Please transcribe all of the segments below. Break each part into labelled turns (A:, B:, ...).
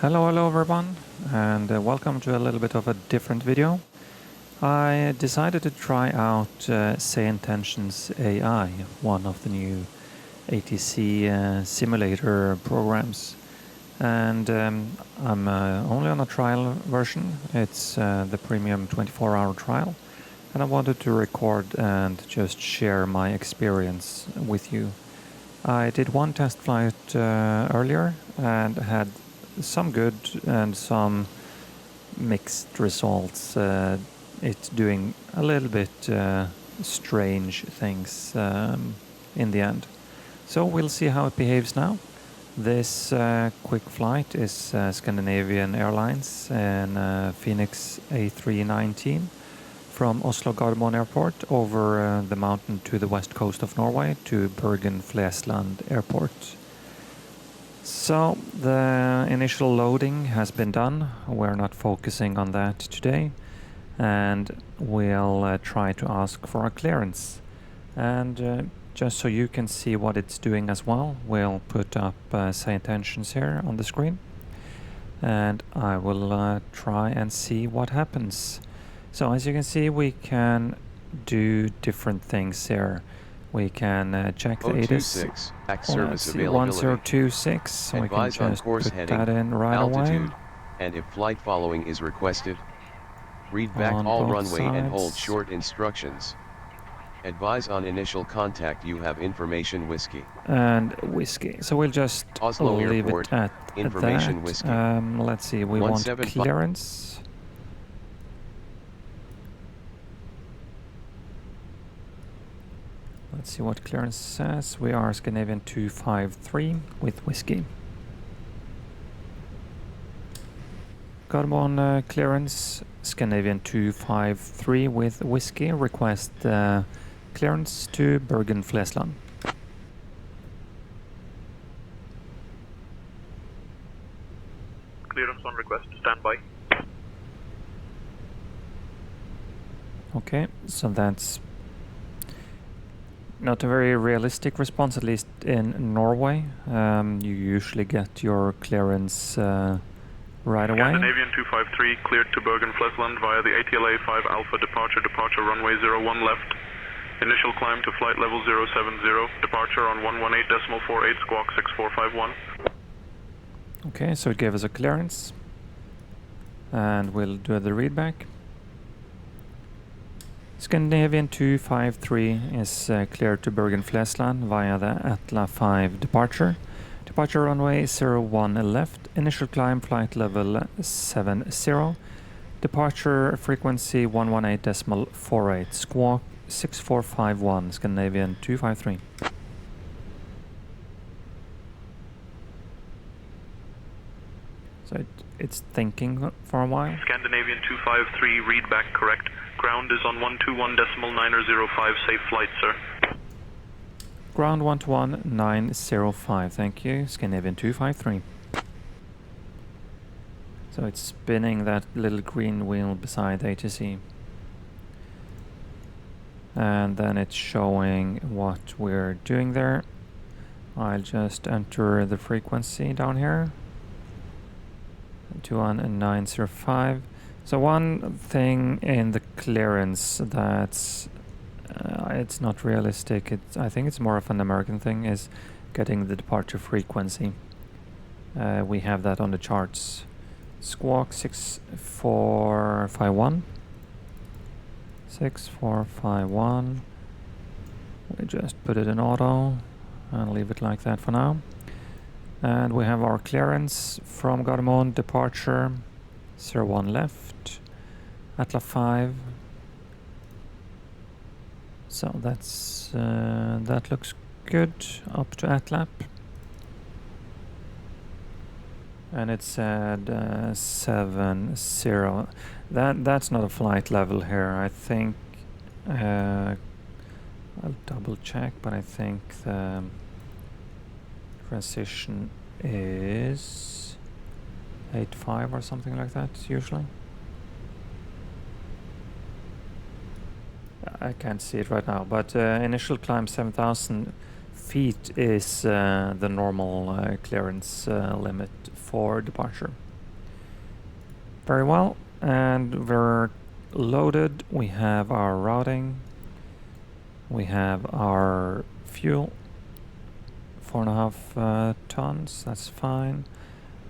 A: Hello everyone, and welcome to a little bit of a different video. I decided to try out SayIntentions AI, one of the new ATC simulator programs. And I'm only on a trial version. It's the premium 24-hour trial. And I wanted to record and just share my experience with you. I did one test flight earlier and had some good and some mixed results. It's doing a little bit strange things in the end. So we'll see how it behaves now. This quick flight is Scandinavian Airlines and Phoenix A319 from Oslo Gardermoen Airport over the mountain to the west coast of Norway to Bergen Flesland Airport. So the initial loading has been done. We're not focusing on that today, and we'll try to ask for a clearance. And just so you can see what it's doing as well, we'll put up SayIntentions here on the screen, and I will try and see what happens. So as you can see, we can do different things here. We can check the ATIS.
B: Service availability.
A: 1026. We can just put that in right
B: altitude,
A: away.
B: And if flight following is requested, read back
A: On
B: all
A: both
B: runway and hold
A: sides.
B: short instructions. Advise on initial contact. You have information whiskey.
A: And whiskey. So we'll just
B: Oslo
A: leave
B: Airport,
A: it at
B: information
A: that.
B: whiskey.
A: Let's see. We want clearance. Let's see what clearance says. We are Scandinavian 253 with whiskey. Gardermoen clearance, Scandinavian 253 with whiskey. Request clearance to Bergen Flesland.
C: Clearance on request, stand by.
A: Okay, so that's not a very realistic response, at least in Norway. You usually get your clearance right away.
C: Scandinavian 253 cleared to Bergen Flesland via the ATLA 5 Alpha departure runway 01 left. Initial climb to flight level 070, departure on 118.48 squawk 6451.
A: Okay, so it gave us a clearance. And we'll do the readback. Scandinavian 253 is cleared to Bergen Flesland via the ATLA 5 departure. Departure runway 01 left. Initial climb flight level 70. Departure frequency 118.48. Squawk 6451. Scandinavian 253. So it's thinking for a while.
C: Scandinavian 253 readback correct. Ground is on 121.905. Safe flight, sir.
A: Ground 121.905. Thank you. Scandinavian 253. So it's spinning that little green wheel beside the ATC. And then it's showing what we're doing there. I'll just enter the frequency down here. 21905. So one thing in the clearance that's it's not realistic, I think it's more of an American thing, is getting the departure frequency. We have that on the charts. Squawk 6451. 6451. We just put it in auto and leave it like that for now. And we have our clearance from Gardermoen, departure 01 left, ATLA 5. So that's that looks good up to ATLAP. And it said 70. That's not a flight level here. I think I'll double check, but I think the transition is 85 or something like that usually. I can't see it right now, but initial climb 7,000 feet is the normal clearance limit for departure. Very well, and we're loaded. We have our routing. We have our fuel, 4.5 tons, that's fine.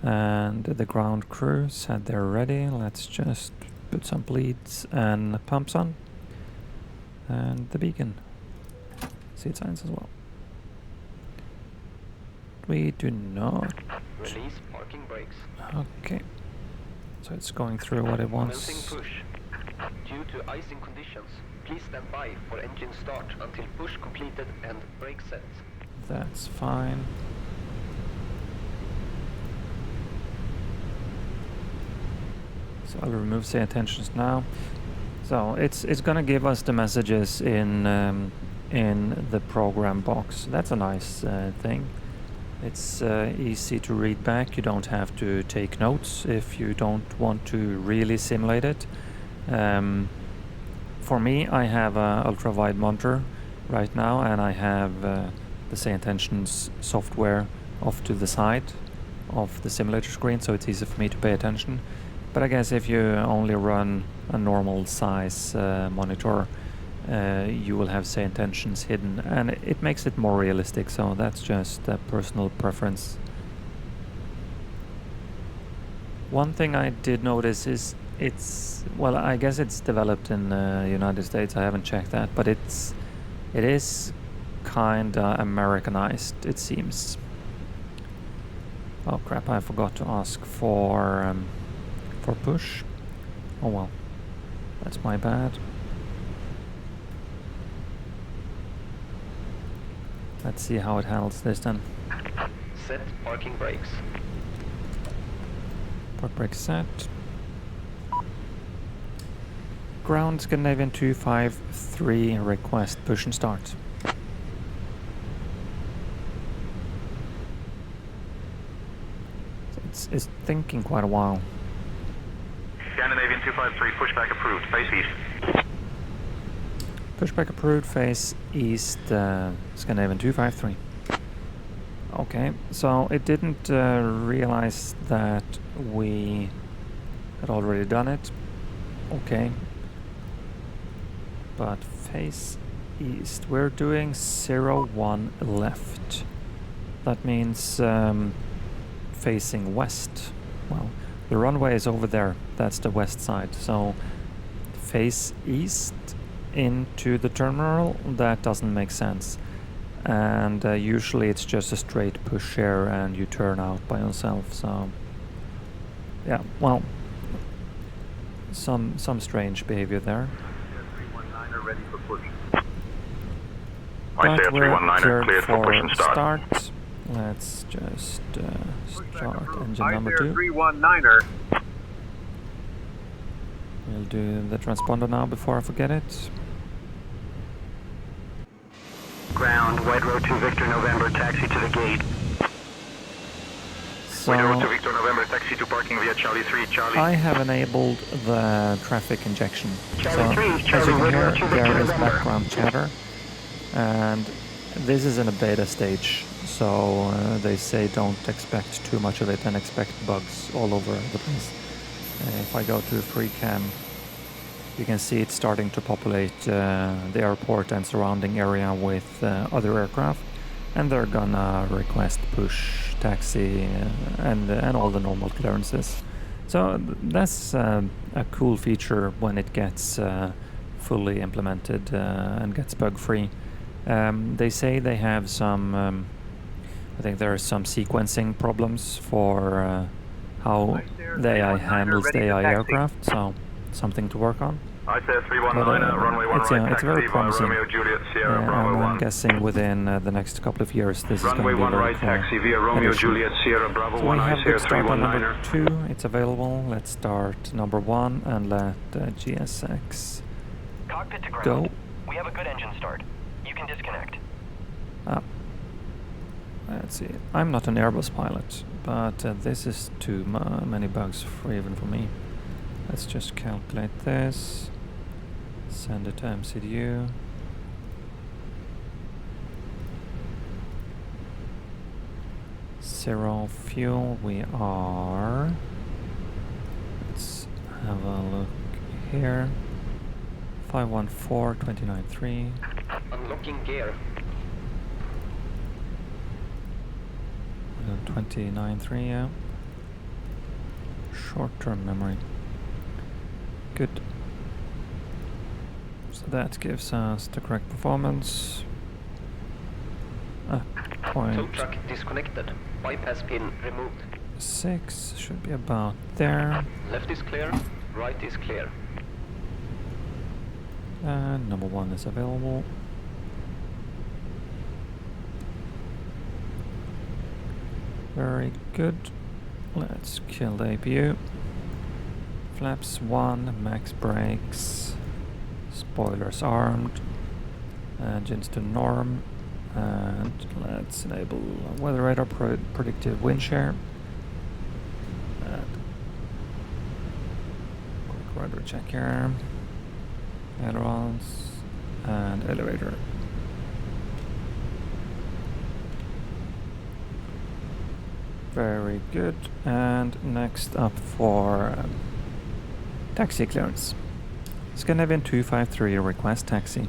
A: And the ground crew said they're ready. Let's just put some bleeds and pumps on. And the beacon. Seat signs as well. We do not.
D: Release parking brakes.
A: Okay. So it's going through what it wants.
D: Commencing push. Due to icing conditions, please stand by for engine start until push completed and brake set.
A: That's fine. So I'll remove SayIntentions now. So it's gonna give us the messages in the program box. That's a nice thing. It's easy to read back. You don't have to take notes if you don't want to really simulate it. For me, I have an ultra-wide monitor right now, and I have the SayIntentions software off to the side of the simulator screen, so it's easy for me to pay attention. But I guess if you only run a normal size monitor, you will have SayIntentions hidden, and it makes it more realistic, so that's just a personal preference. One thing I did notice is well, I guess it's developed in the United States, I haven't checked that, but it is kinda Americanized, it seems. Oh crap, I forgot to ask for push. Oh well, that's my bad. Let's see how it handles this then.
D: Set parking brakes.
A: Park brake set. Ground Scandinavian 253 request push and start. It's thinking quite a while.
C: Scandinavian 253, pushback approved, face east.
A: Pushback approved, face east, Scandinavian 253. Okay, so it didn't realize that we had already done it. Okay. But face east, we're doing 01 left. That means facing west. Well, the runway is over there, that's the west side. So face east into the terminal, that doesn't make sense. And usually it's just a straight push here and you turn out by yourself. So yeah, well, some strange behavior there.
C: Ready for push.
A: But we're cleared
C: cleared for push and
A: start. Let's just start engine number 2.
C: 319er.
A: We'll do the transponder now before I forget it.
D: Ground, White Road 2 Victor November, taxi to the gate.
A: So
C: White Road 2 Victor November, taxi to parking via Charlie 3, Charlie.
A: I have enabled the traffic injection.
D: Charlie 3,
A: as you
D: Charlie,
A: can
D: White
A: hear,
D: Road 2 Victor
A: there is
D: November.
A: background chatter. And this is in a beta stage, so they say don't expect too much of it and expect bugs all over the place. If I go to free cam, you can see it's starting to populate the airport and surrounding area with other aircraft, and they're gonna request push, taxi, and all the normal clearances. So that's a cool feature when it gets fully implemented and gets bug-free. They say they have some, I think there are some sequencing problems for how the AI handles the AI aircraft, so something to work on.
C: I said 319, runway 1 right,
A: it's very
C: taxi via
A: promising.
C: Romeo Juliet Sierra Bravo
A: And
C: 1.
A: I'm guessing within the next couple of years this is going to
C: Runway
A: be
C: 1
A: very
C: right,
A: cool
C: taxi via Romeo
A: addition.
C: Juliet Sierra Bravo
A: So
C: 1,
A: we have
C: I
A: good
C: say
A: start on number
C: 319er.
A: 2, it's available. Let's start number 1 and let GSX
D: Cockpit to ground.
A: go.
D: We have a good engine start. You can disconnect.
A: Let's see, I'm not an Airbus pilot, but this is too many bugs for even for me. Let's just calculate this, send it to MCDU. Zero fuel, we are, let's here. 514, 29.3.
D: Unlocking gear.
A: 29.3, yeah. Short-term memory. Good. So that gives us the correct performance.
D: Tow
A: Point
D: truck disconnected. Bypass pin removed.
A: 6 should be about there.
D: Left is clear. Right is clear.
A: And number 1 is available. Very good. Let's kill the APU. Flaps 1, max brakes. Spoilers armed. Engines to norm. And let's enable weather radar predictive wind shear. And quick rudder check here. Ailerons and elevator. Very good. And next up for taxi clearance. Scandinavian 253 request taxi.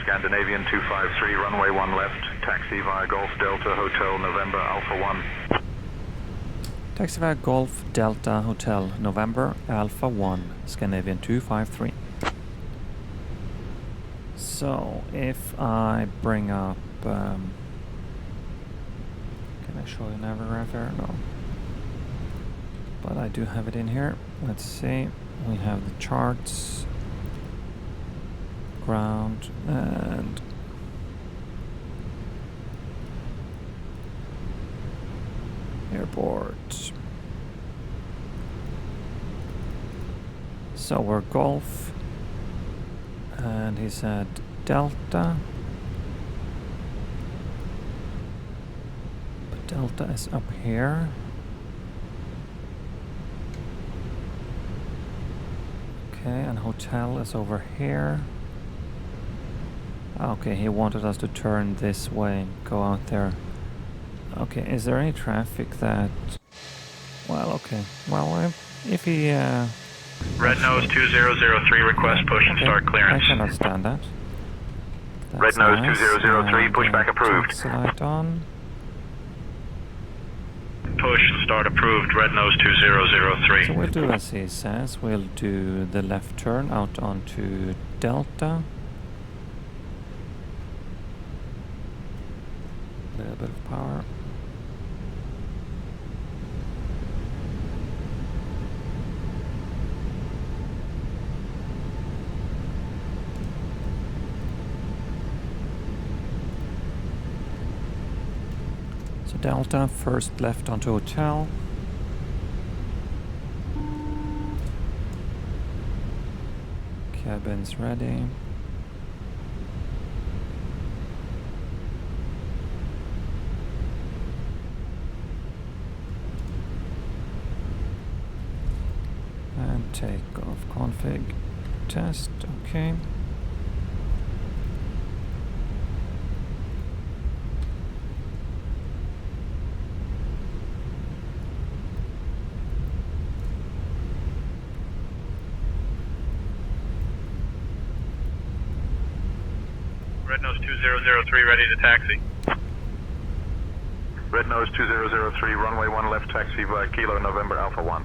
E: Scandinavian 253, runway 1 left, taxi via Golf Delta Hotel November Alpha 1.
A: Taxi via Golf Delta Hotel November Alpha 1, Scandinavian 253. So if I bring up, can I show you Navigraph here? No. But I do have it in here. Let's see. We have the charts. Ground and airport. So we're Golf and he said Delta, but Delta is up here. Okay, and hotel is over here. Okay, he wanted us to turn this way and go out there. Okay, is there any traffic that... Well, okay. Well, if he...
F: Red Nose 2003, request push and start clearance.
A: I can understand that.
E: Red Nose 2003, pushback approved.
A: Taxi light on.
F: Push and start approved, Red Nose 2003.
A: So we'll do as he says. We'll do the left turn out onto Delta. A little bit of power. So Delta, first left onto hotel. Cabin's ready. And take off config test, okay.
F: Red Nose 2003, ready to taxi.
E: Red Nose 2003, runway 1 left, taxi via Kilo November Alpha 1.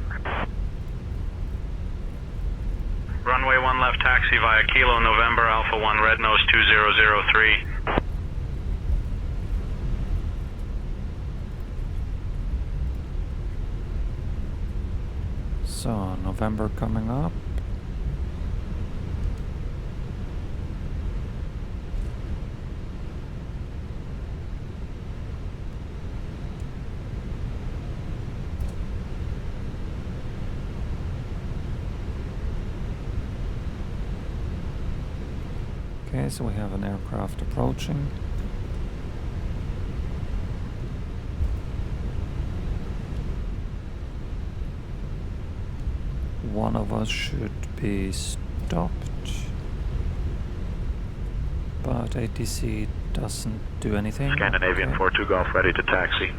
F: Runway 1 left, taxi via Kilo November Alpha 1, Red Nose 2003.
A: So, November coming up. Okay, so we have an aircraft approaching. One of us should be stopped but ATC doesn't do anything.
E: Scandinavian
A: Okay.
E: 42 Golf, ready to taxi.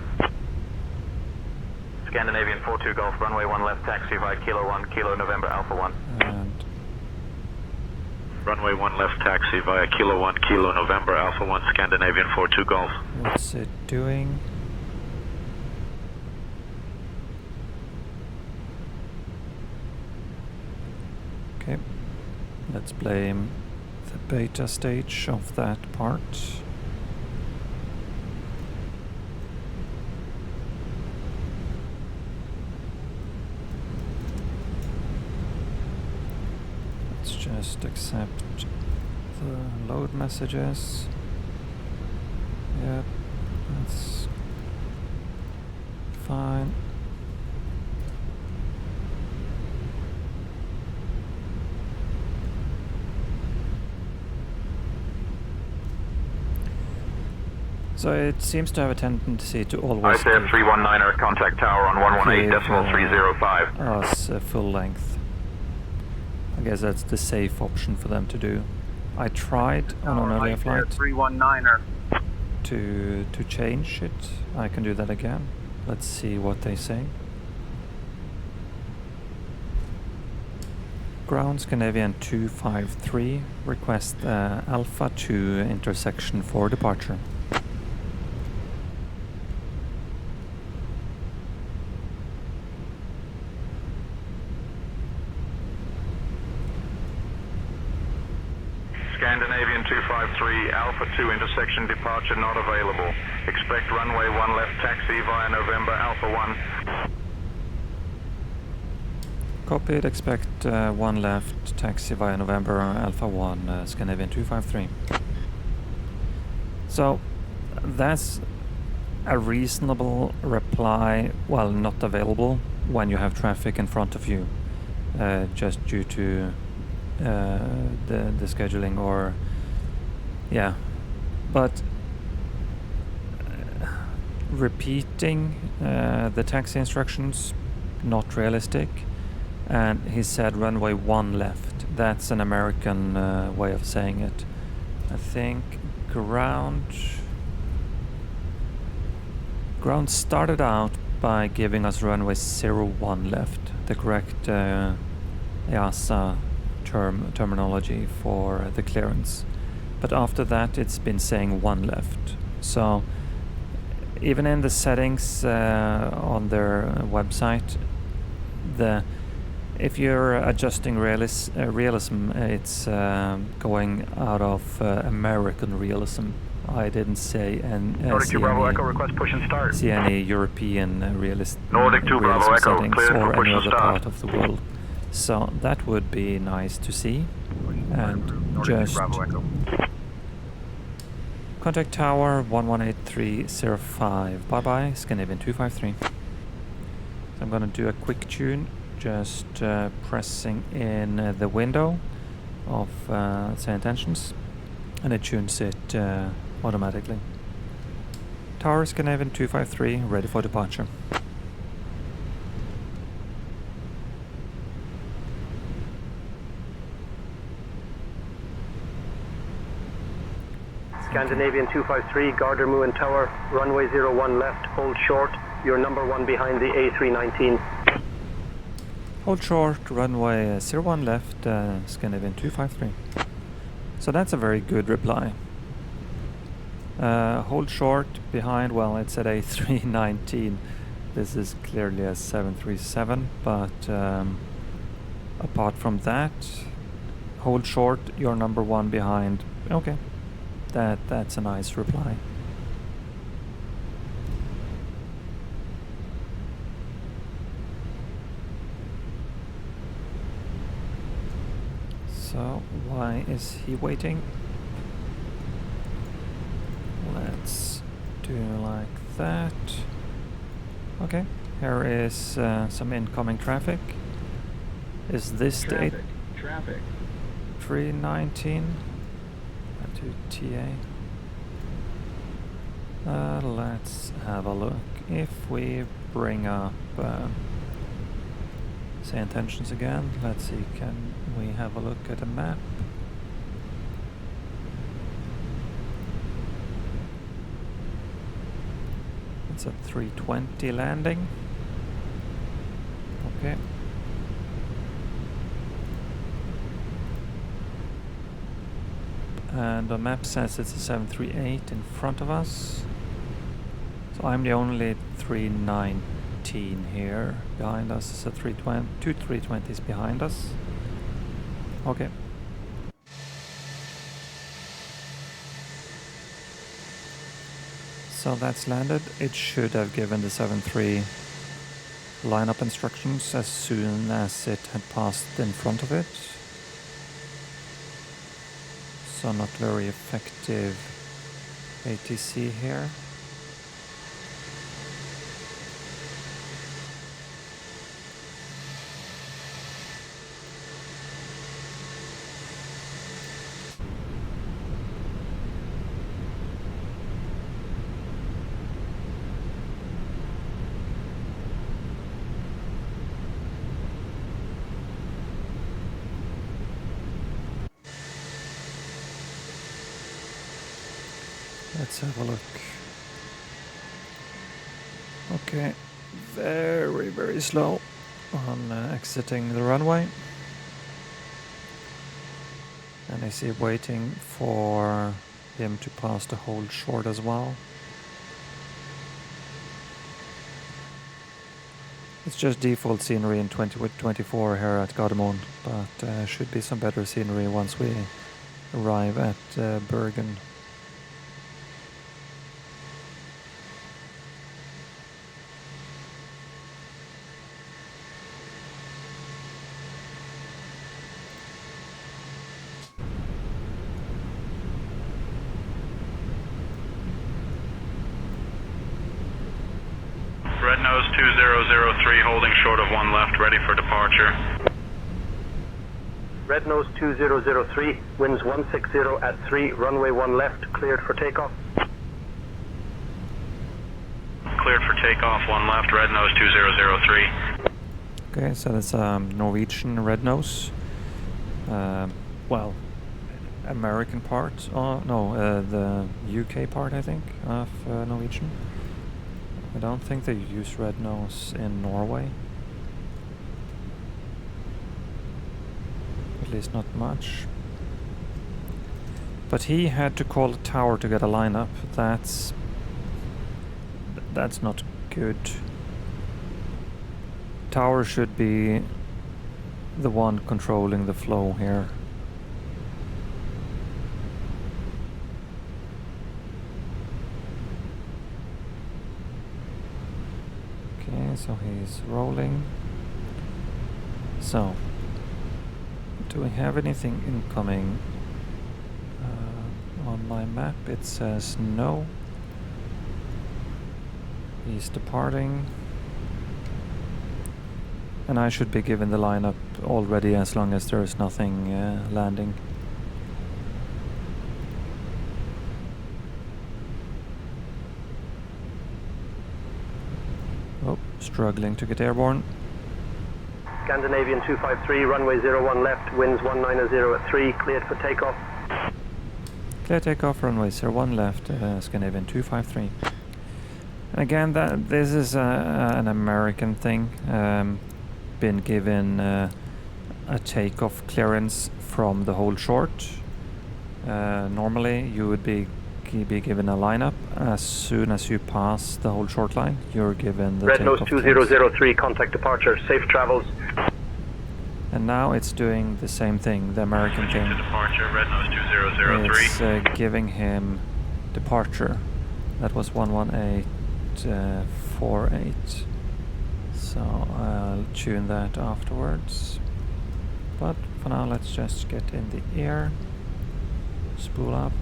G: Scandinavian 42 Golf, runway 1 left, taxi via Kilo 1, Kilo November Alpha 1.
A: And
E: Runway 1 left, taxi via Kilo 1, Kilo November Alpha 1, Scandinavian 42 Golf.
A: what's it doing? Okay, let's blame the beta stage of that part. Let's just accept the load messages. Yep, that's fine. So it seems to have a tendency to always
E: ICF 319er, contact tower on 118.305.
A: us a full length. I guess that's the safe option for them to do. I tried on an earlier flight
G: 319er.
A: to change it. I can do that again. Let's see what they say. Ground Scandinavian 253, request Alpha 2 intersection for departure.
E: Scandinavian 253, Alpha 2 intersection departure not available. Expect runway 1 left, taxi via November Alpha 1.
A: Copied, expect 1 left, taxi via November Alpha 1, Scandinavian 253. So that's a reasonable reply, well, not available when you have traffic in front of you, just due to the scheduling, or yeah, but repeating the taxi instructions, not realistic. And he said runway 1 left. That's an American way of saying it. I think ground started out by giving us runway 01 left, the correct EASA terminology for the clearance. But after that it's been saying 1 left. So even in the settings on their website, if you're adjusting realism, it's going out of American realism. I didn't say
E: Nordic 2 Bravo Echo, request push and start.
A: see any European realism
E: Nordic 2 Bravo Echo,
A: settings
E: cleared for
A: or
E: push
A: any
E: and
A: other
E: start.
A: part of the world. So that would be nice to see. And
E: Nordic 2
A: just
E: Bravo Echo.
A: contact tower 118305. Bye bye, Scandinavian 253. So I'm gonna do a quick tune, just pressing in the window of SayIntentions, and it tunes it automatically. Tower Scandinavian 253, ready for departure.
D: Scandinavian 253, Gardermoen Tower, runway 01 left, hold short. You're number 1 behind the A319.
A: Hold short, runway 01 left, Scandinavian 253. So that's a very good reply. Hold short behind, well, it's at A319. This is clearly a 737, but apart from that, hold short, you're number 1 behind. Okay, that's a nice reply. So why is he waiting? Let's do like that. Okay, here is some incoming traffic. Is this the
E: Traffic.
A: 319 to TA? Let's have a look. If we bring up SayIntentions again, let's see, can we have a look at a map? That's a 320 landing. Okay. And the map says it's a 738 in front of us. So I'm the only 319 here. Behind us is a 320, two 320s behind us. Okay. So that's landed. It should have given the 73 lineup instructions as soon as it had passed in front of it. So not very effective ATC here. Let's have a look. Okay, very, very slow on exiting the runway. And I see waiting for him to pass the hold short as well. It's just default scenery in 2024 here at Gardermoen, but should be some better scenery once we arrive at Bergen.
F: Red nose 2003 holding short of 1 left, ready for departure.
D: Red nose 2003, winds 160 at 3, runway 1 left, cleared for takeoff.
F: Cleared for takeoff, 1 left, red nose 2003.
A: Okay, so that's Norwegian red nose. Well, American part. Oh no, the UK part, I think, of Norwegian. I don't think they use red nose in Norway. At least not much. But he had to call a tower to get a lineup. That's not good. Tower should be the one controlling the flow here. Okay, so he's rolling. So, do we have anything incoming? On my map it says no. He's departing. And I should be given the lineup already as long as there is nothing landing. Oh, struggling to get airborne.
D: Scandinavian 253, runway 01 left, winds 190 at 3, cleared for takeoff.
A: Clear takeoff, runway 01 left, Scandinavian 253. And again, this is an American thing. Been given a takeoff clearance from the hold short. Normally you would be given a lineup. As soon as you pass the hold short line, you're given the
D: Red nose
A: takeoff
D: 2003, contact departure, safe travels.
A: And now it's doing the same thing, the American thing.
F: Departure, red nose 2003.
A: It's giving him departure. That was 11848. So I'll tune that afterwards. But for now, let's just get in the air. Spool up.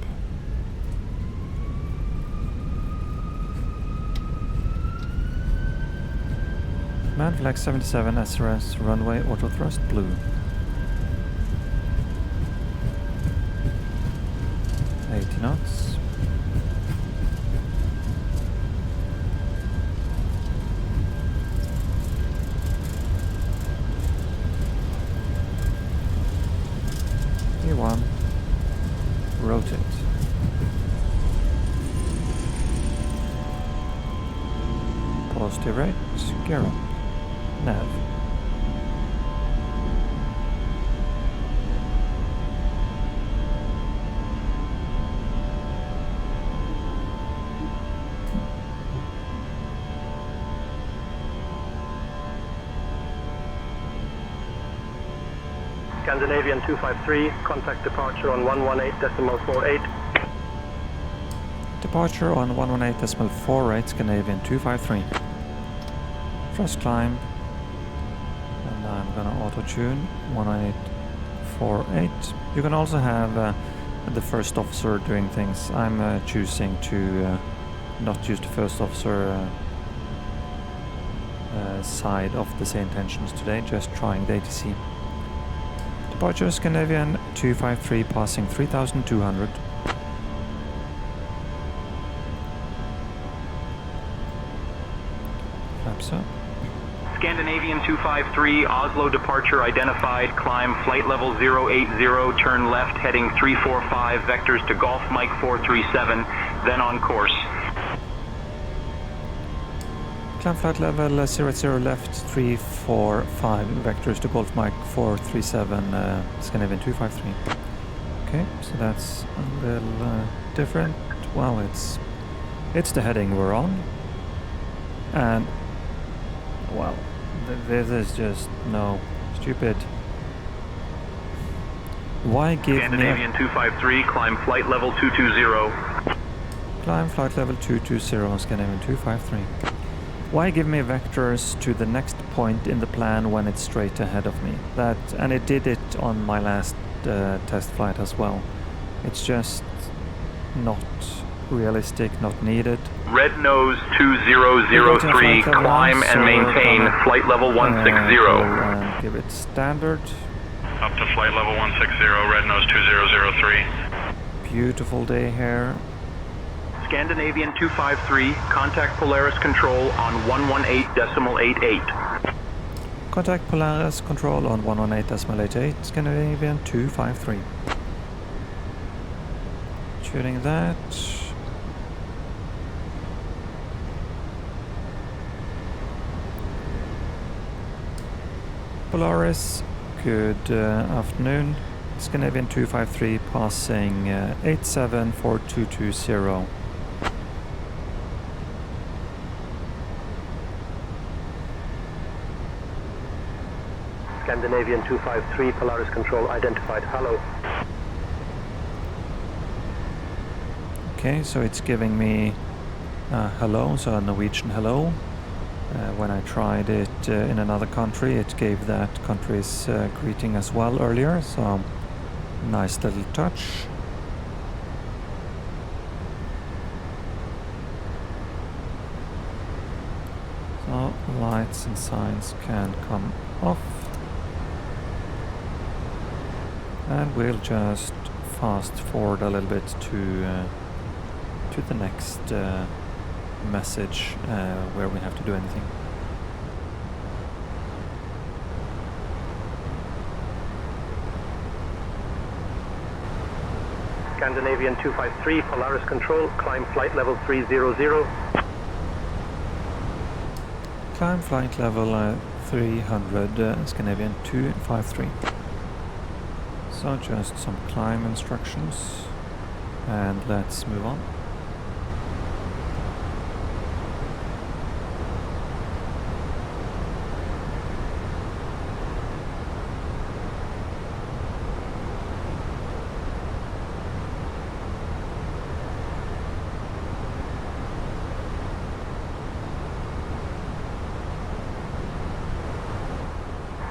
A: Man flag 77 SRS runway auto thrust blue. 80 knots. E1. Rotate. positive rate, gear up, nav.
H: Scandinavian 253, contact departure on 118.48.
A: Departure on 118.48, Scandinavian 253. Thrust climb, and I'm gonna auto-tune 1848. You can also have the first officer doing things. I'm choosing to not use the first officer side of the SayIntentions today, just trying the ATC. Departure Scandinavian 253 passing 3,200. Flaps up.
G: Scandinavian 253, Oslo departure identified, climb flight level 080, turn left heading 345, vectors to Golf Mike 437, then on course.
A: Climb flight level 00 left 345, vectors to Golf Mike 437, Scandinavian 253. Okay, so that's a little different. Well, it's the heading we're on, and well, this is just stupid. Why give
G: Scandinavian 253, climb flight level 220.
A: Climb flight level 220, Scandinavian 253. Why give me vectors to the next point in the plan when it's straight ahead of me? And it did it on my last test flight as well. It's just not realistic, not needed.
G: Red nose 2003, climb and maintain flight level 160.
A: We'll, give it standard.
F: Up to flight level 160, red nose 2003.
A: Beautiful day here.
G: Scandinavian 253, contact Polaris control on 118.88.
A: Contact Polaris control on 118.88, Scandinavian 253. Shooting that. Polaris, good afternoon. Scandinavian 253 passing 874220.
H: Scandinavian 253, Polaris control identified. Hello.
A: Okay, so it's giving me hello, so a Norwegian hello. When I tried it in another country, it gave that country's greeting as well earlier, so nice little touch. So lights and signs can come off. And we'll just fast forward a little bit to the next message where we have to do anything.
H: Scandinavian 253, Polaris control, climb flight level 300.
A: Climb flight level 300, Scandinavian 253. So just some climb instructions, and let's move on.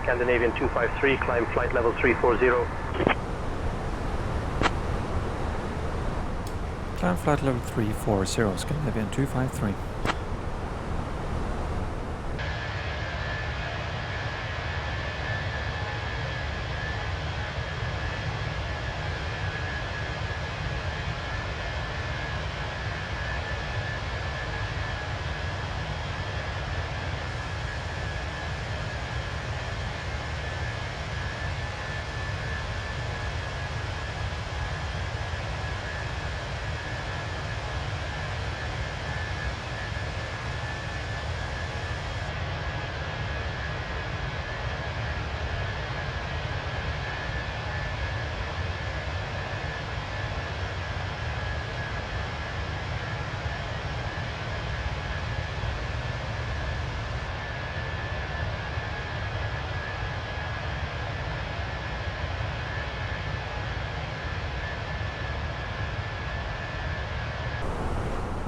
H: Scandinavian 253, climb flight level 340.
A: Climb flight level 340, Scandinavian 253.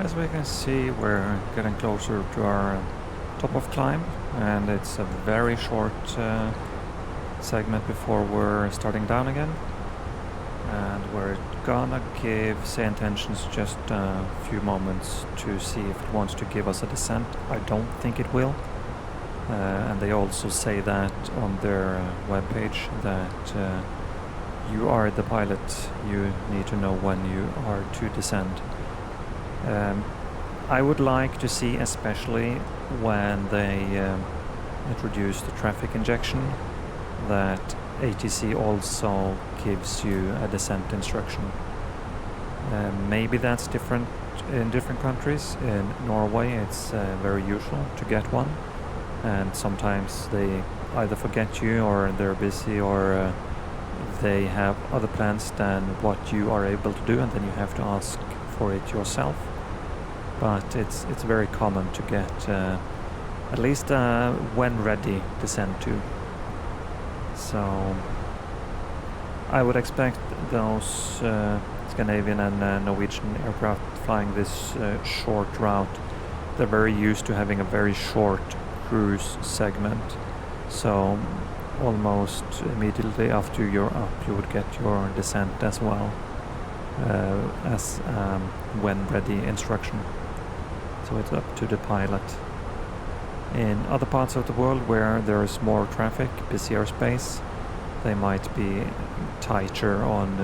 A: As we can see, we're getting closer to our top of climb, and it's a very short segment before we're starting down again. And we're gonna give SayIntentions just a few moments to see if it wants to give us a descent. I don't think it will. And they also say that on their webpage that you are the pilot, you need to know when you are to descend. I would like to see, especially when they introduce the traffic injection, that ATC also gives you a descent instruction. Maybe that's different in different countries. In Norway it's very usual to get one, and sometimes they either forget you, or they're busy, or they have other plans than what you are able to do, and then you have to ask for it yourself. But it's very common to get at least when ready descent to. So I would expect those Scandinavian and Norwegian aircraft flying this short route, they're very used to having a very short cruise segment. So almost immediately after you're up, you would get your descent as well as when ready instruction. So it's up to the pilot. In other parts of the world where there is more traffic, busier space, they might be tighter on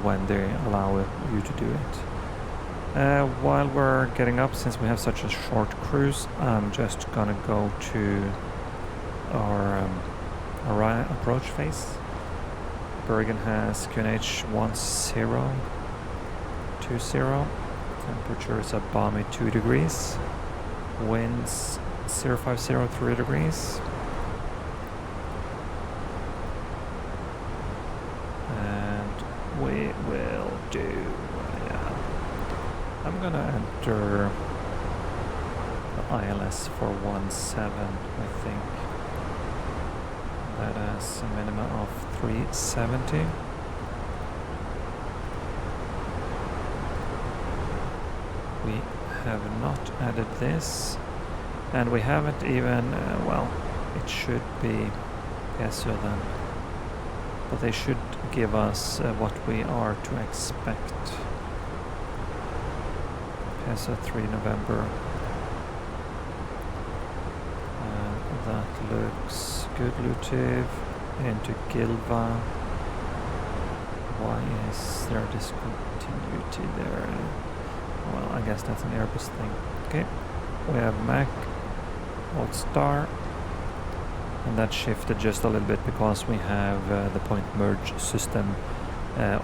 A: when they allow you to do it. While we're getting up, since we have such a short cruise, I'm just gonna go to our approach phase. Bergen has QNH 1020. Temperature is a balmy 2 degrees. Winds 050 degrees. And we will do, I'm gonna enter the ILS for 17, I think. That is a minimum of 370. We have not added this, and we haven't even, well, it should be PSO then, but they should give us what we are to expect. PSO 3 November. That looks good. Lutiv into Gilva. Why is there discontinuity there? Well, I guess that's an Airbus thing. Okay, we have Mac, Alt Star, and that shifted just a little bit because we have the point merge system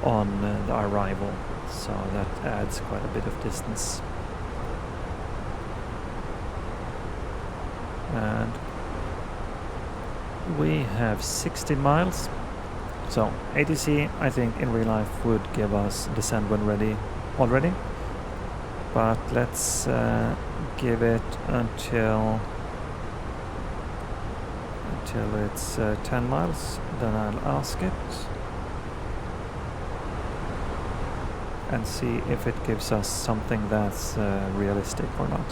A: on the arrival, so that adds quite a bit of distance. And we have 60 miles, so ATC I think in real life would give us descent when ready already, but let's give it until it's 10 miles, then I'll ask it and see if it gives us something that's realistic or not.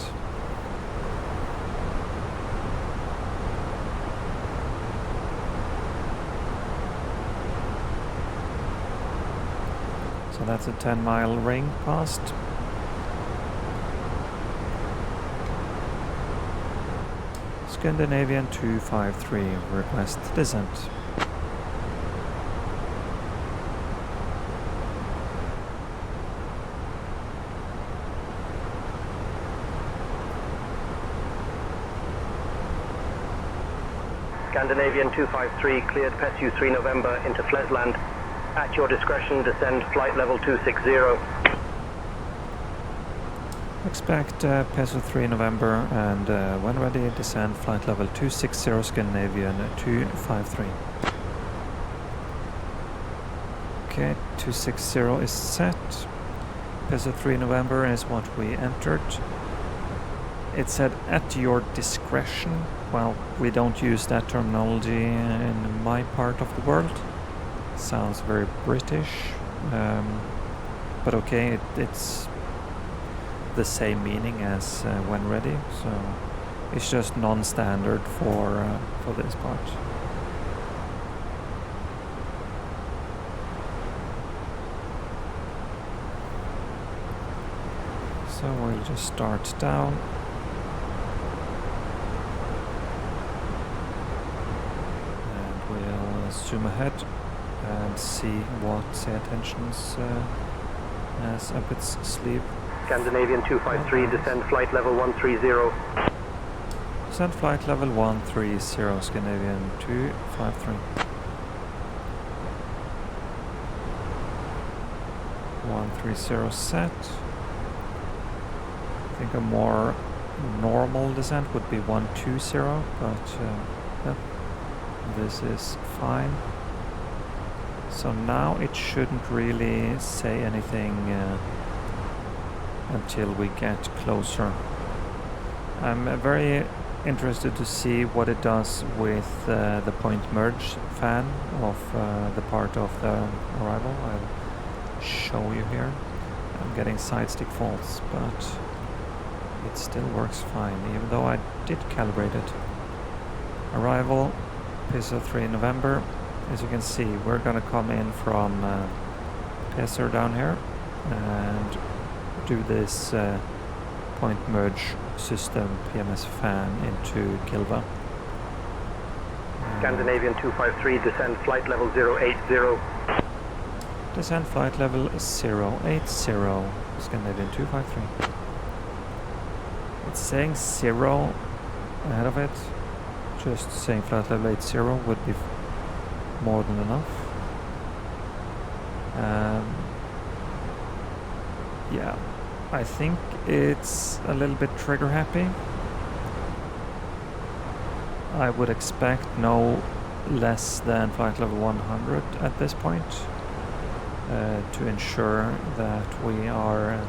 A: So that's a 10-mile ring passed. Scandinavian 253, request descent.
H: Scandinavian 253 cleared PSU 3 November into Flesland. At your discretion, descend flight level 260.
A: Expect PSU 3 November, and when ready, descend flight level 260 Scandinavian 253. Okay, 260 is set. PSU 3 November is what we entered. It said at your discretion. Well, we don't use that terminology in my part of the world. Sounds very British, but okay, it's the same meaning as when ready, so it's just non-standard for this part. So we'll just start down. And we'll zoom ahead and see what SayIntentions has up its sleeve.
H: Scandinavian 253, descend flight level 130.
A: Descend flight level 130, Scandinavian 253. 130 set. I think a more normal descent would be 120, but yeah, this is fine. So now it shouldn't really say anything until we get closer. I'm very interested to see what it does with the point merge fan of the part of the arrival. I'll show you here. I'm getting side stick faults, but it still works fine, even though I did calibrate it. Arrival, PISA 3 November. As you can see, we're gonna come in from PISA down here and do this point merge system PMS fan into Gilva.
H: Scandinavian 253, descend flight level 080.
A: Descend flight level 080, Scandinavian 253. It's saying 0 ahead of it. Just saying flight level 80 would be more than enough. Yeah, I think it's a little bit trigger happy. I would expect no less than flight level 100 at this point to ensure that we are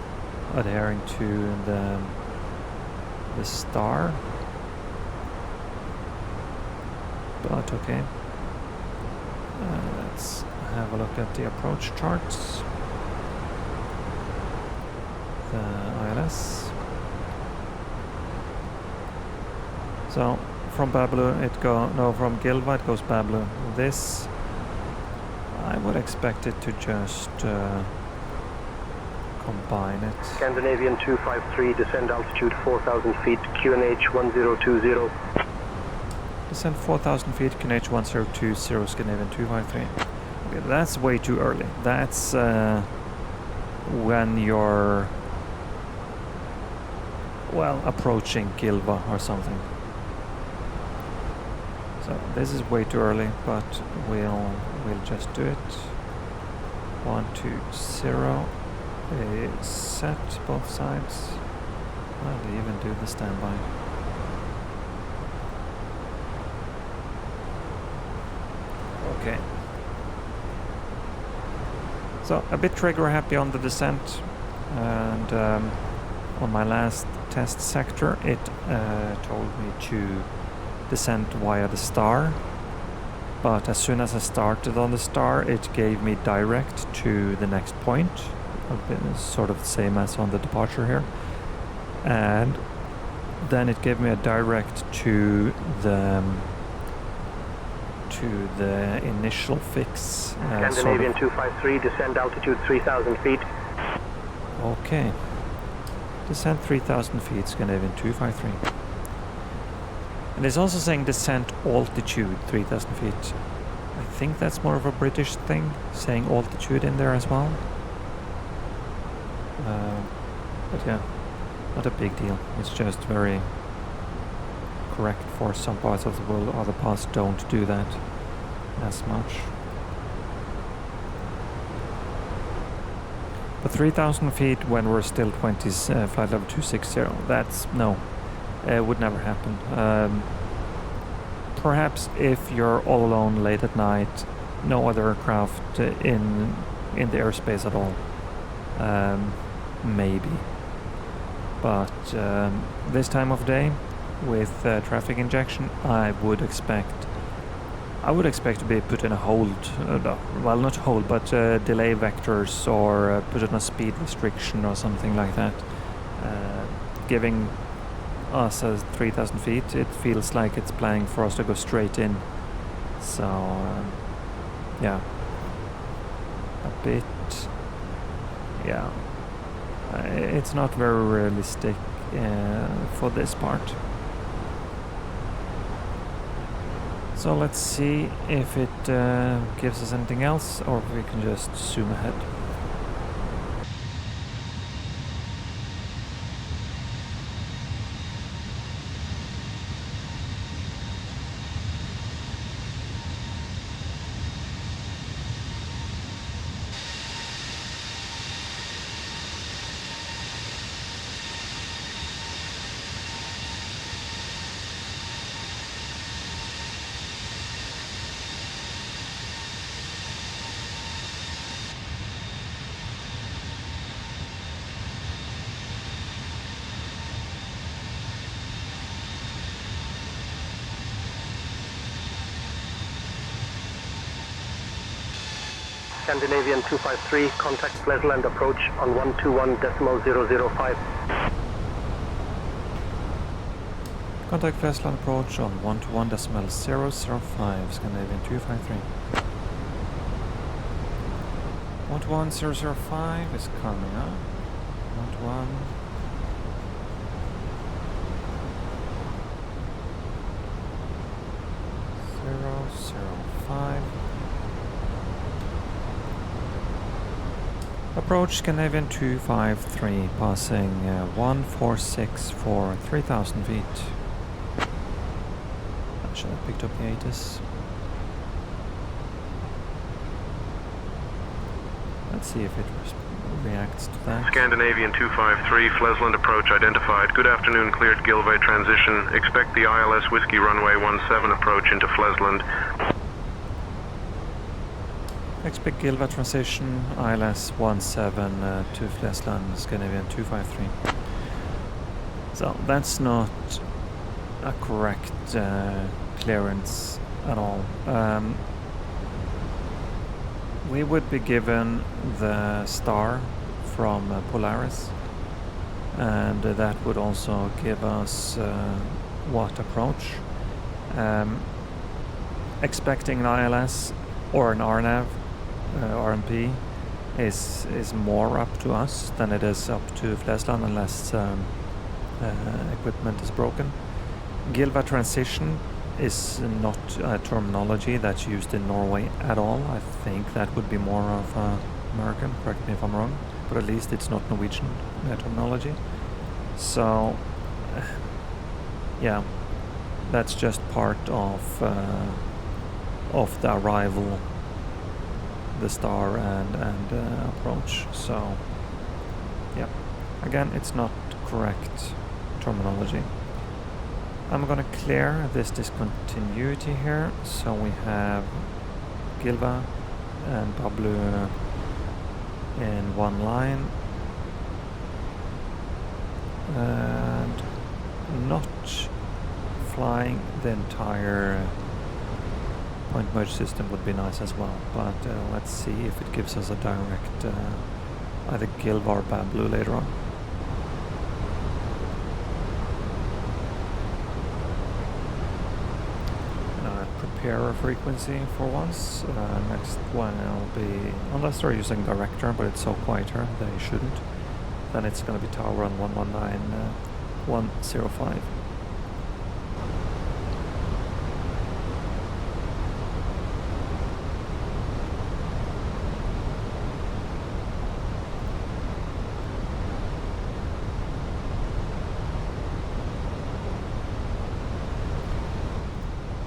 A: adhering to the star. But okay. Let's have a look at the approach charts. The ILS. So from Babylon from Gilva it goes Babylon. This I would expect it to just combine it.
H: Scandinavian 253, descend altitude 4,000 feet, QNH 1020.
A: Descend 4,000 feet, QNH 1020, Scandinavian 253. Okay, that's way too early. That's when you're, well, approaching Gilva or something. So this is way too early, but we'll just do it. 120. Set both sides. I'll even do the standby. Okay. So a bit trigger happy on the descent, and on my last test sector it told me to descend via the star, but as soon as I started on the star it gave me direct to the next point, sort of the same as on the departure here, and then it gave me a direct to the initial fix.
H: Scandinavian 253, descend altitude 3,000 feet.
A: Okay. Descend 3,000 feet, Scandinavian 253. And it's also saying descent altitude 3,000 feet. I think that's more of a British thing, saying altitude in there as well. But yeah, not a big deal. It's just very correct for some parts of the world. Other parts don't do that as much. But 3,000 feet when we're still 20s, flight level 260, that's no, it would never happen. Perhaps if you're all alone late at night, no other aircraft in the airspace at all, maybe. But this time of day, with traffic injection, I would expect to be put in a hold, well, not hold, but delay vectors, or put in a speed restriction or something like that, giving us 3,000 feet, it feels like it's planning for us to go straight in. So yeah, a bit, yeah, it's not very realistic for this part. So let's see if it gives us anything else, or if we can just zoom ahead.
H: Scandinavian 253, contact Flesland approach on 121.005.
A: Contact Flesland approach on 121.005, Scandinavian 253. 121.005 is coming up. 121.005. Approach Scandinavian 253, passing 1464, 3,000 feet. I should have picked up the ATIS. Let's see if it reacts to that.
C: Scandinavian 253, Flesland approach identified. Good afternoon, cleared Gilvay transition. Expect the ILS Whiskey runway 17 approach into Flesland.
A: Expect Gilva transition, ILS 17 to Flesland, Scandinavian 253. So that's not a correct clearance at all. We would be given the star from Polaris, and that would also give us what approach. Expecting an ILS or an RNAV, RMP is more up to us than it is up to Flesland, unless equipment is broken. Gilva transition is not a terminology that's used in Norway at all. I think that would be more of American, correct me if I'm wrong, but at least it's not Norwegian terminology. So yeah, that's just part of the arrival, the star and approach. So yeah, again, it's not correct terminology. I'm gonna clear this discontinuity here, so we have Gilva and Pablo in one line, and not flying the entire point merge system would be nice as well, but let's see if it gives us a direct either Gilva or Pablo later on. Prepare a frequency for once. Next one will be, unless they're using director, but it's so quieter, they shouldn't. Then it's going to be tower on 119.105.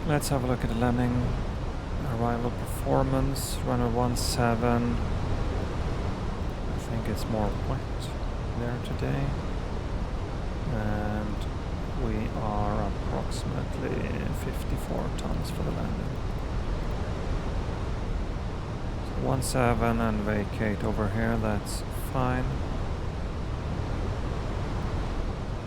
A: Let's have a look at the landing arrival performance. Runway 17. I think it's more wet there today. And we are approximately 54 tons for the landing. So 17 and vacate over here, that's fine.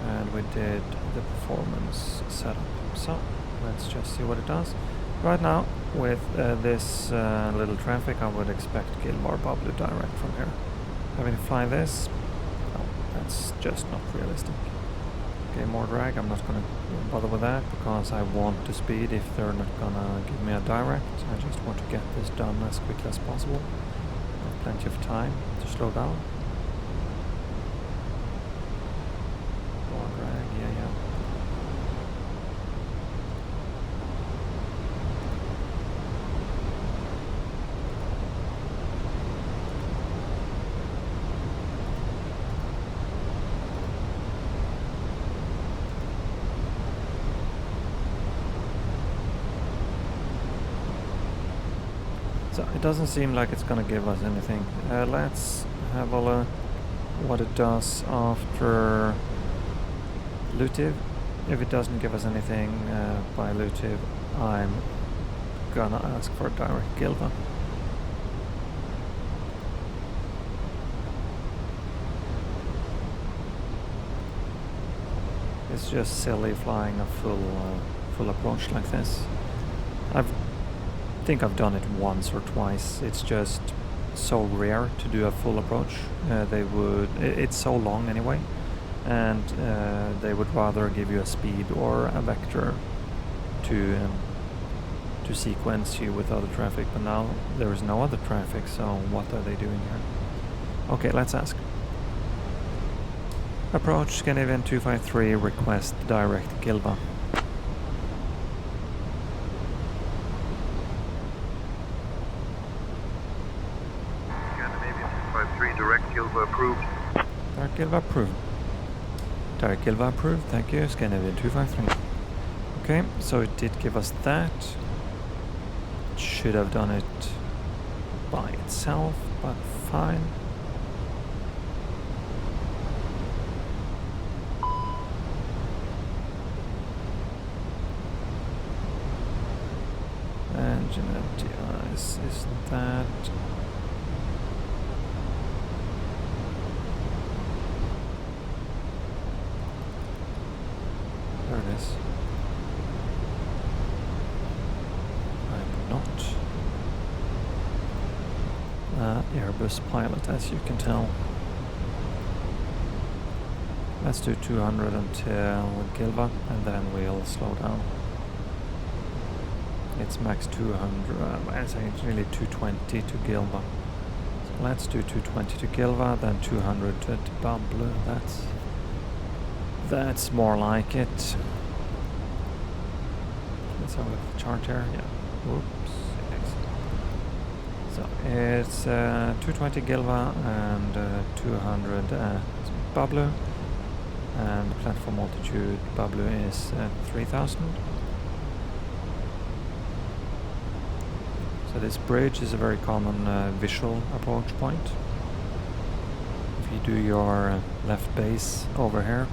A: And we did the performance setup. So let's just see what it does. Right now, with this little traffic, I would expect Gilmar Pablo direct from here. Having to fly this, oh, that's just not realistic. Okay, more drag. I'm not gonna bother with that because I want to speed if they're not gonna give me a direct. I just want to get this done as quickly as possible. I have plenty of time to slow down. More drag, yeah. So it doesn't seem like it's gonna give us anything. Let's have a look what it does after Lutiv. If it doesn't give us anything by Lutiv, I'm gonna ask for a direct Gilva. It's just silly flying a full approach like this. I think I've done it once or twice. It's just so rare to do a full approach. It's so long anyway, and they would rather give you a speed or a vector to sequence you with other traffic. But now there is no other traffic, so what are they doing here? Okay, let's ask. Approach Scandinavian 253, request direct Gilva.
E: Approved.
A: Direct Gilva approved. Direct Gilva approved, thank you. Scandinavian 253. Okay, so it did give us that. It should have done it by itself, but fine. Engine empty eyes, isn't that? There it is. I'm not Airbus pilot, as you can tell. Let's do 200 until Gilva, and then we'll slow down. It's max 200, it's actually 220 to Gilva. So let's do 220 to Gilva, then 200 to Bablu. That's more like it. Let's have a look at the chart here. Yeah. Oops. So it's 220 Gilva and 200 at Bablu. And platform altitude Bablu is 3000. So this bridge is a very common visual approach point. If you do your left base over here,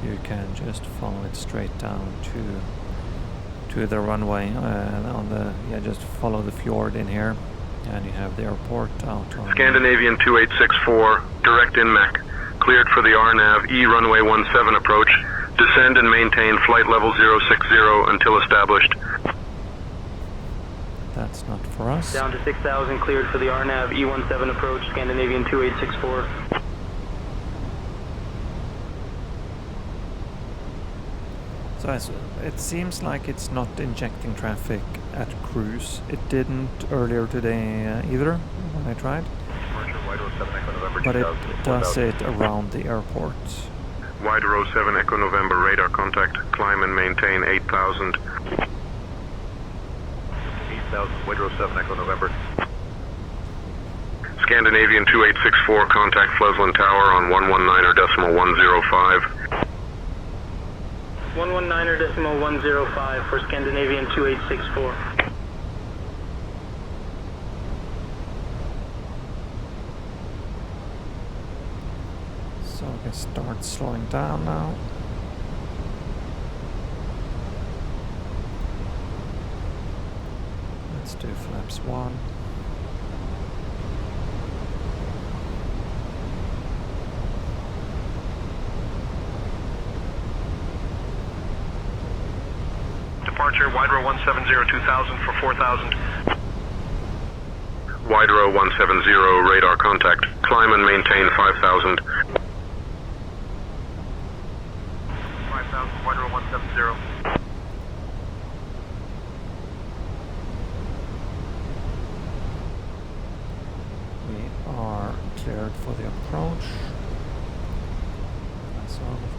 A: you can just follow it straight down to the runway just follow the fjord in here, and you have the airport out on
C: Scandinavian 2864, direct INMEC, cleared for the RNAV E runway 17 approach. Descend and maintain flight level 060 until established.
A: That's not for us.
D: Down to 6,000, cleared for the RNAV E17 approach, Scandinavian 2864.
A: So it seems like it's not injecting traffic at cruise. It didn't earlier today either when I tried. But it does it around the airport.
C: Wide row 7 Echo November, radar contact, climb and maintain 8,000.
E: 8,000, Wide row 7 Echo November.
C: Scandinavian 2864, contact Flesland Tower on 119.105.
D: 119.105 for Scandinavian 2864.
A: So we can start slowing down now. Let's do flaps 1.
C: Departure, wide row 170, 2000 for 4,000. Wide row 170, radar contact, climb and maintain 5,000.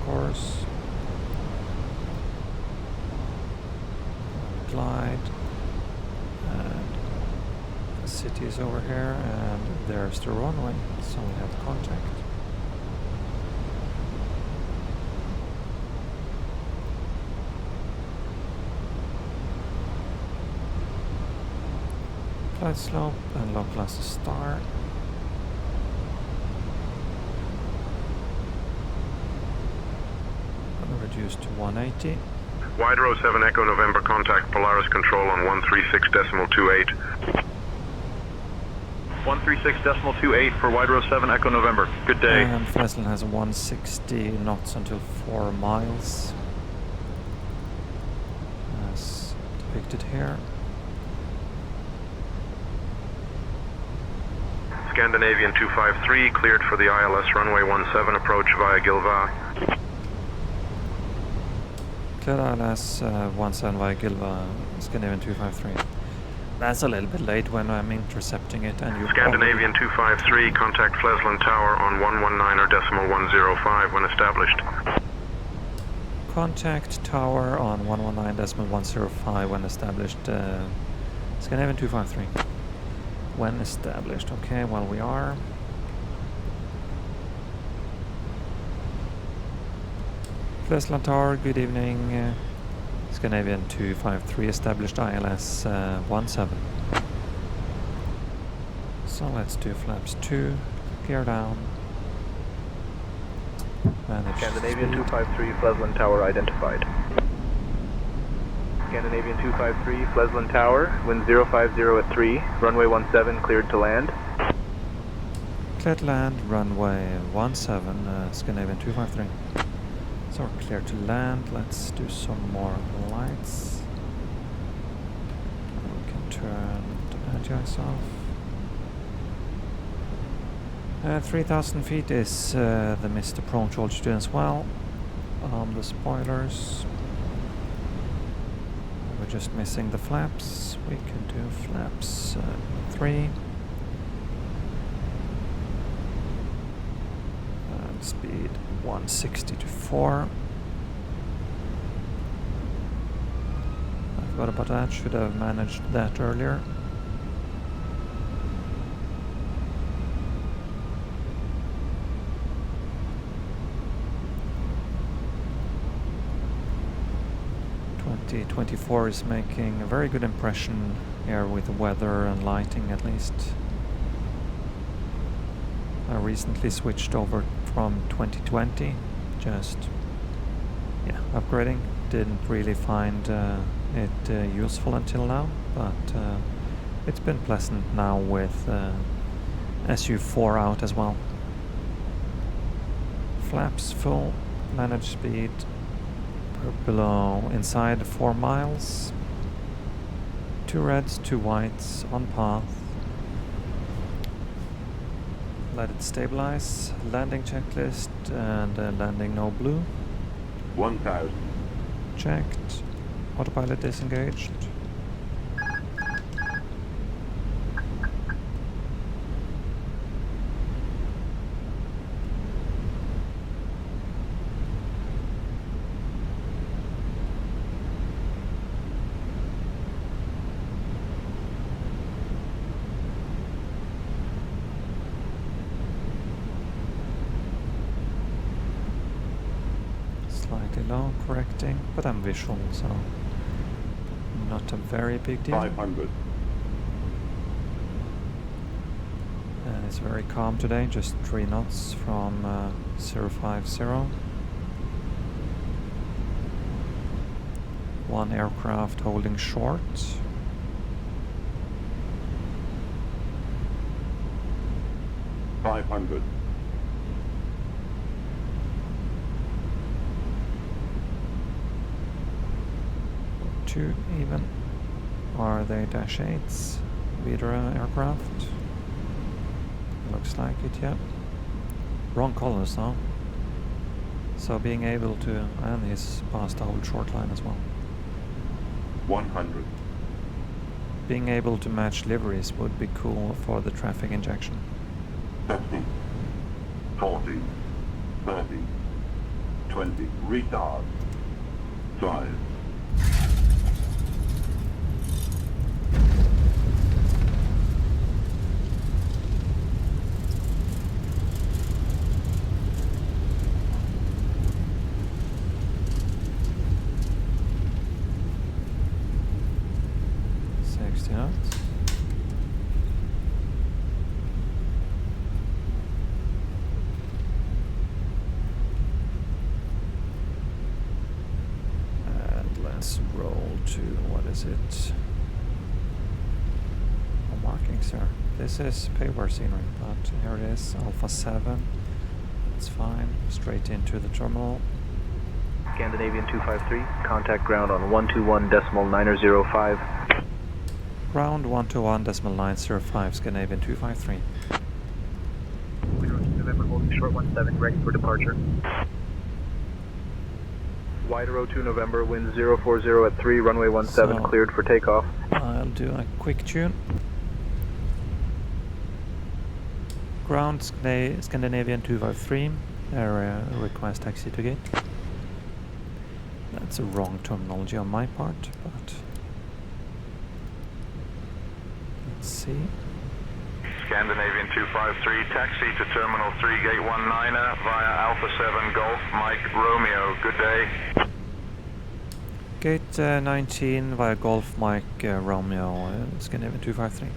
A: course. Glide. And the city is over here, and there's the runway, so we have contact. Flight slope and localize the star. Reduced to 180.
E: Wide row 7 Echo November, contact Polaris Control on 136.28.
C: 136.28 for wide row 7 Echo November. Good day.
A: And Flesland has 160 knots until 4 miles. As depicted here.
E: Scandinavian 253 cleared for the ILS runway 17 approach via Gilva.
A: Clear ILS 17 via Gilva, Scandinavian 253. That's a little bit late when I'm intercepting it, and you
E: Scandinavian 253, contact Flesland Tower on 119.105 when established.
A: Contact tower on 119.105 when established. Scandinavian 253. When established. Okay, well we are. Flesland Tower, good evening. Scandinavian 253 established ILS 17. So let's do flaps 2, gear down. Manage
I: Scandinavian
A: speed.
I: 253, Flesland Tower identified. Scandinavian 253, Flesland Tower, wind 050 at 3, runway 17 cleared to land.
A: Cleared to land, runway 17, Scandinavian 253. So we're clear to land. Let's do some more lights. We can turn the anti-ice off. 3,000 feet is the missed approach altitude as well. The spoilers. We're just missing the flaps. We can do flaps 3. And speed 160 to 4. I forgot about that. Should have managed that earlier. '24 is making a very good impression here with the weather and lighting, at least. I recently switched over from 2020, just upgrading. Didn't really find it useful until now, but it's been pleasant now with SU4 out as well. Flaps full, manage speed below inside 4 miles. 2 reds, 2 whites on path. Let it stabilize. Landing checklist and landing no blue.
E: 1000.
A: Checked. Autopilot disengaged. Slightly low, correcting, but I'm visual, so not a very big deal.
E: 500.
A: And it's very calm today, just 3 knots from 050. 1 aircraft holding short.
E: $500.
A: 2 even. Are they Dash 8s? Vidra aircraft? Looks like it, yeah. Wrong colors though. So being able to, and he's past the whole short line as well.
E: 100.
A: Being able to match liveries would be cool for the traffic injection.
E: 50. 40. 30.
J: 20, retard. 5.
A: Roll to, what is it? No markings here. This is paper scenery, but here it is, Alpha 7. It's fine. Straight into the terminal.
I: Scandinavian 253, contact ground on 121.905.
A: Ground 121.905, Scandinavian 253.
I: November holding short 17, ready for departure. Wide 02 November, wind 040 at 3, runway 17,
A: So,
I: cleared for takeoff.
A: I'll do a quick tune. Ground Scandinavian 253, area request taxi to gate. That's a wrong terminology on my part, but let's see.
E: Scandinavian 253, taxi to Terminal 3, Gate 19er via Alpha 7 Golf, Mike Romeo. Good day.
A: Gate 19 via Golf Mike Romeo, Scandinavian 253.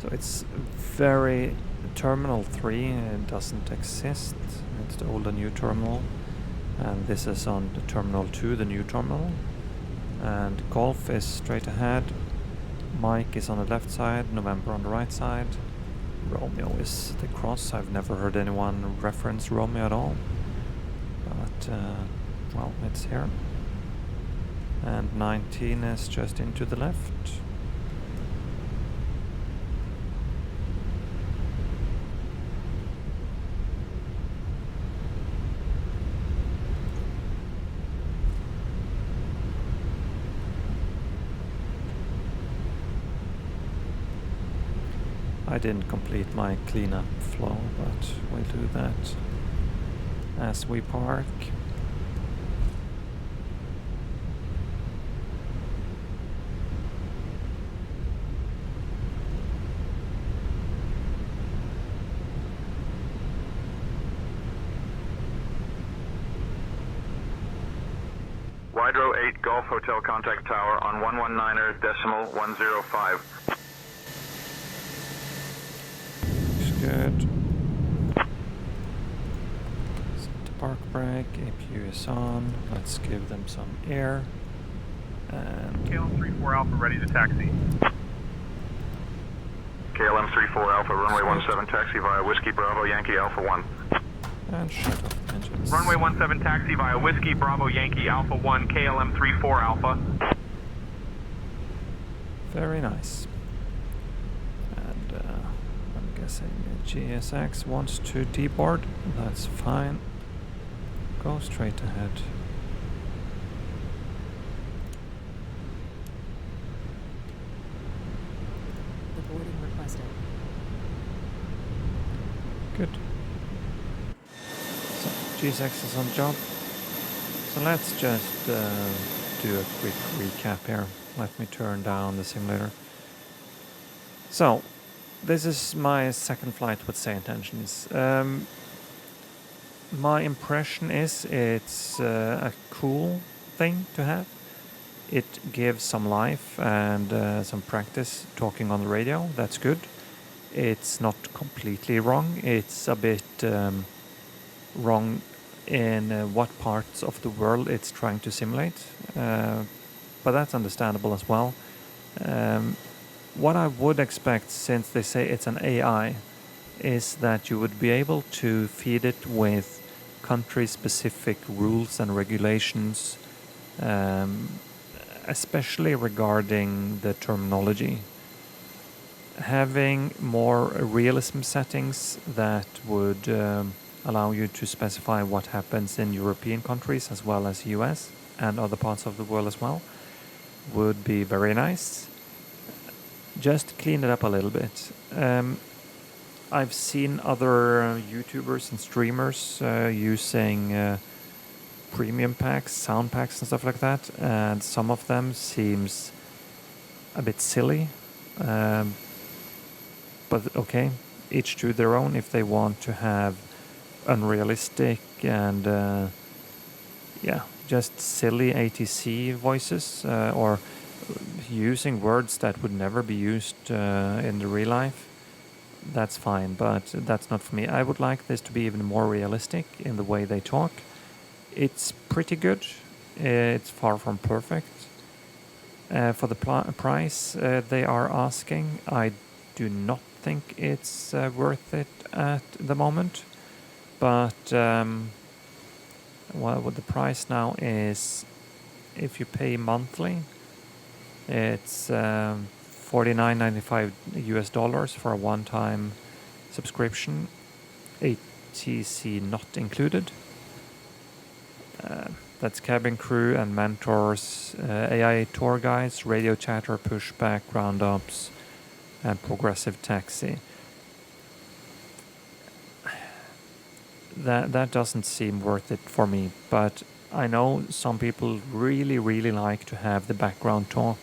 A: So it's very... Terminal 3 doesn't exist. It's the old and new terminal. And this is on the Terminal 2, the new terminal. And Golf is straight ahead. Mike is on the left side, November on the right side. Romeo is the cross. I've never heard anyone reference Romeo at all. But, well, it's here. And 19 is just into the left. I didn't complete my cleanup flow, but we'll do that as we park.
E: Wydro 8 Golf Hotel contact tower on 119er decimal 105.
A: Good. Set the park brake, APU is on. Let's give them some air. And
I: KLM 34 Alpha ready to taxi.
E: KLM 34 Alpha, runway 17 taxi via Whiskey Bravo Yankee Alpha 1.
A: And shut off engines.
I: Runway 17 taxi via Whiskey Bravo Yankee Alpha 1, KLM 34 Alpha.
A: Very nice. And I'm guessing GSX wants to deboard. That's fine. Go straight ahead.
K: Boarding requested.
A: Good. So GSX is on job. So let's just do a quick recap here. Let me turn down the simulator. So this is my second flight with SayIntentions. My impression is it's a cool thing to have. It gives some life and some practice talking on the radio. That's good. It's not completely wrong. It's a bit wrong in what parts of the world it's trying to simulate. But that's understandable as well. What I would expect, since they say it's an AI, is that you would be able to feed it with country-specific rules and regulations, especially regarding the terminology. Having more realism settings that would allow you to specify what happens in European countries as well as US and other parts of the world as well would be very nice. Just clean it up a little bit. I've seen other YouTubers and streamers using premium packs, sound packs and stuff like that, and some of them seems a bit silly. But okay, each to their own. If they want to have unrealistic and just silly ATC voices or using words that would never be used in the real life, that's fine, but that's not for me. I would like this to be even more realistic in the way they talk. It's pretty good. It's far from perfect. For the price they are asking, I do not think it's worth it at the moment. But what the price now is, if you pay monthly, it's $49.95 US for a one-time subscription, ATC not included. That's cabin crew and mentors, AI tour guides, radio chatter, pushback, roundups, and progressive taxi. That doesn't seem worth it for me, but I know some people really, really like to have the background talk.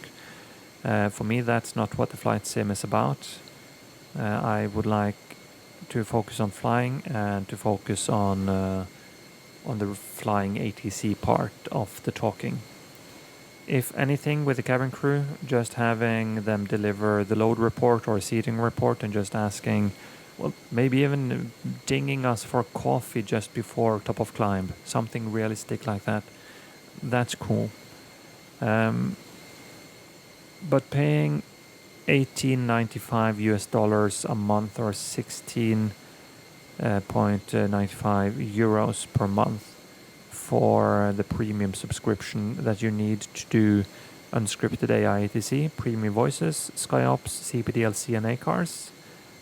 A: For me, that's not what the flight sim is about. I would like to focus on flying and to focus on the flying ATC part of the talking. If anything, with the cabin crew, just having them deliver the load report or seating report and just asking, well, maybe even dinging us for coffee just before top of climb, something realistic like that. That's cool. But paying $18.95 US a month or 16.95 euros per month for the premium subscription that you need to do unscripted AI ATC, premium voices, SkyOps, CPDLC and ACARS,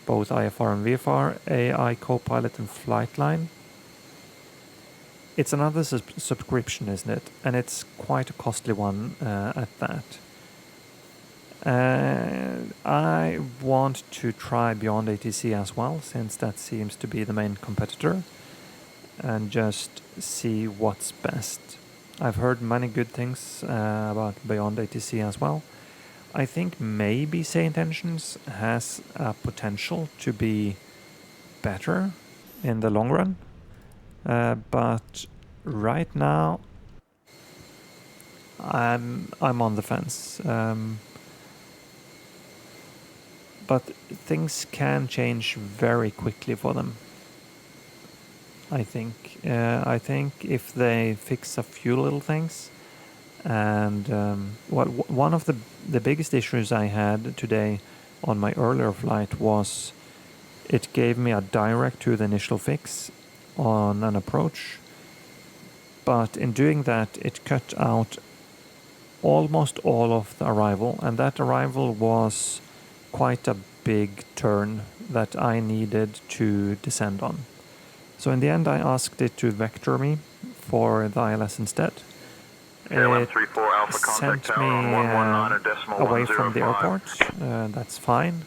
A: both IFR and VFR, AI Copilot and Flightline. It's another subscription, isn't it? And it's quite a costly one at that. I want to try Beyond ATC as well, since that seems to be the main competitor, and just see what's best. I've heard many good things about Beyond ATC as well. I think maybe SayIntentions has a potential to be better in the long run, but right now I'm on the fence. But things can change very quickly for them. I think if they fix a few little things, and one of the biggest issues I had today on my earlier flight was it gave me a direct to the initial fix on an approach, but in doing that it cut out almost all of the arrival, and that arrival was quite a big turn that I needed to descend on. So in the end I asked it to vector me for the ILS instead. It sent me away from the airport, that's fine.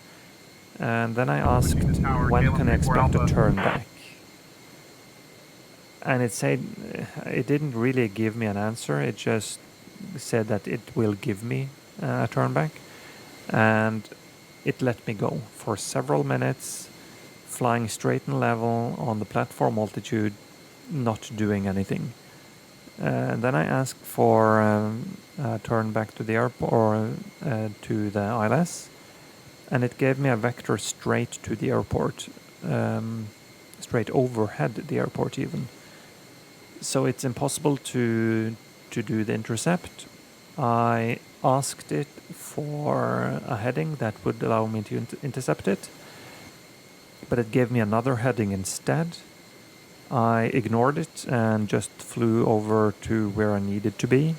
A: And then I asked, when can I expect a turn back? And it said, it didn't really give me an answer, it just said that it will give me a turn back. And it let me go for several minutes, flying straight and level on the platform altitude, not doing anything. And then I asked for a turn back to the airport or to the ILS, and it gave me a vector straight to the airport, straight overhead the airport even. So it's impossible to do the intercept. I asked it for a heading that would allow me to intercept it, but it gave me another heading instead. I ignored it and just flew over to where I needed to be.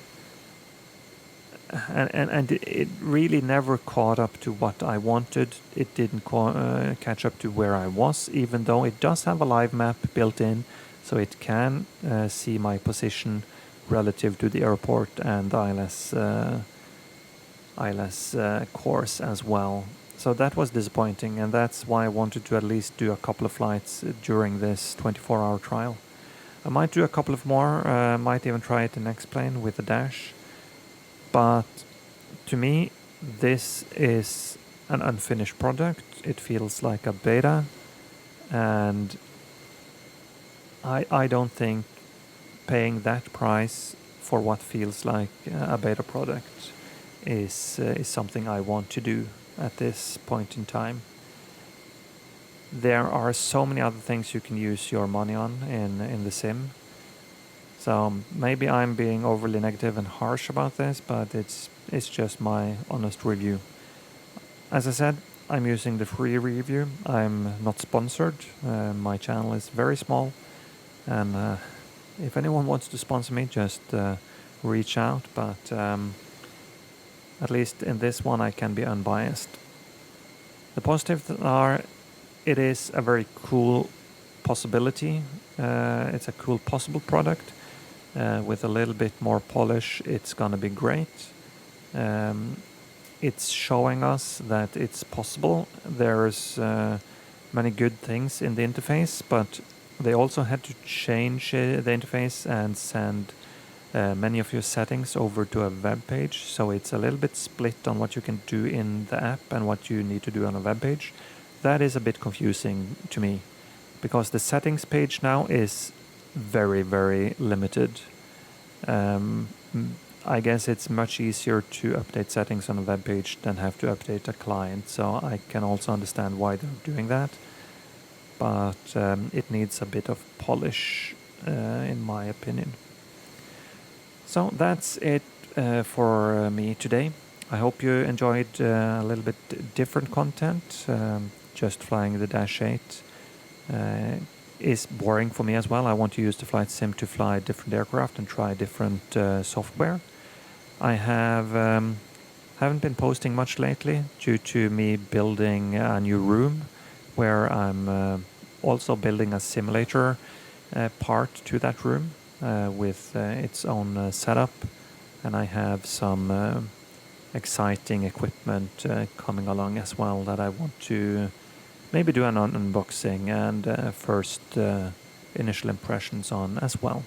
A: And it really never caught up to what I wanted. It didn't catch up to where I was, even though it does have a live map built in, so it can see my position relative to the airport and the ILS course as well. So that was disappointing, and that's why I wanted to at least do a couple of flights during this 24-hour trial. I might do a couple of more, might even try it in X-Plane with the dash. But to me, this is an unfinished product. It feels like a beta, and I don't think paying that price for what feels like a beta product is something I want to do at this point in time. There are so many other things you can use your money on in the sim. So maybe I'm being overly negative and harsh about this, but it's just my honest review. As I said, I'm using the free review. I'm not sponsored. My channel is very small, and if anyone wants to sponsor me, just reach out. But at least in this one, I can be unbiased. The positives are, it is a very cool possibility. It's a cool possible product. With a little bit more polish, it's gonna be great. It's showing us that it's possible. There's many good things in the interface, but they also had to change the interface and send many of your settings over to a web page. So it's a little bit split on what you can do in the app and what you need to do on a web page. That is a bit confusing to me, because the settings page now is very, very limited. I guess it's much easier to update settings on a web page than have to update a client, so I can also understand why they're doing that. But it needs a bit of polish, in my opinion. So that's it for me today. I hope you enjoyed a little bit different content. Just flying the Dash 8 is boring for me as well. I want to use the flight sim to fly different aircraft and try different software. I haven't been posting much lately due to me building a new room where I'm also building a simulator part to that room with its own setup, and I have some exciting equipment coming along as well that I want to maybe do an unboxing and first initial impressions on as well.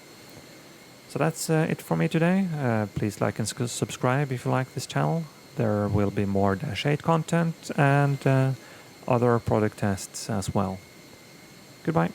A: So that's it for me today. Please like and subscribe if you like this channel. There will be more Dash 8 content and other product tests as well. Goodbye.